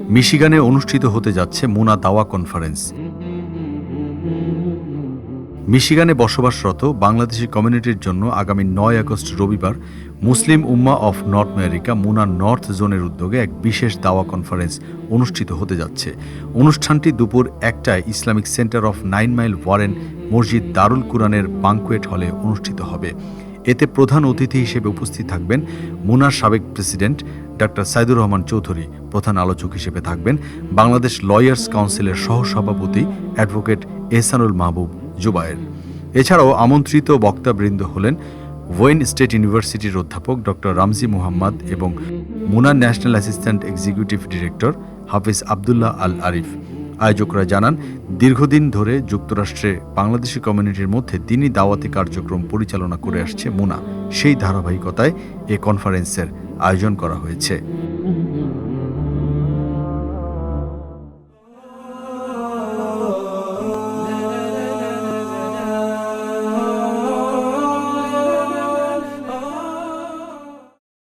মিশিগানে অনুষ্ঠিত হতে যাচ্ছে মুনা দাওয়া কনফারেন্স। মিশিগানে বসবাসরত বাংলাদেশি কমিউনিটির জন্য আগামী 9 আগস্ট রবিবার Muslim Ummah of North America MUNA North জোনের উদ্যোগে এক বিশেষ দাওয়া কনফারেন্স অনুষ্ঠিত হতে যাচ্ছে। অনুষ্ঠানটি দুপুর 1টায় Islamic centre of 9 mile Warren মসজিদ দারুল কুরআনের বাংকুয়েট হলে অনুষ্ঠিত হবে। এতে প্রধান অতিথি হিসেবে উপস্থিত থাকবেন মুনার সাবেক প্রেসিডেন্ট ডক্টর সাইদুর রহমান চৌধুরী। প্রধান আলোচক হিসেবে থাকবেন বাংলাদেশ লয়ার্স কাউন্সিলের সহসভাপতি অ্যাডভোকেট এহসানুল মাহবুব জুবায়ের। এছাড়াও আমন্ত্রিত বক্তাবৃন্দ হলেন ওয়েন স্টেট ইউনিভার্সিটির অধ্যাপক ডক্টর রামজি মুহাম্মদ এবং মুনার national assistant executive director Hafiz Abdullah Al Arif. আয়োজকরা জানান, দীর্ঘদিন ধরে যুক্তরাষ্ট্রে বাংলাদেশি কমিউনিটির মধ্যে দিনী দাওয়াতি কার্যক্রম পরিচালনা করে আসছে মুনা। সেই ধারাবাহিকতায় এ কনফারেন্সের আয়োজন করা হয়েছে।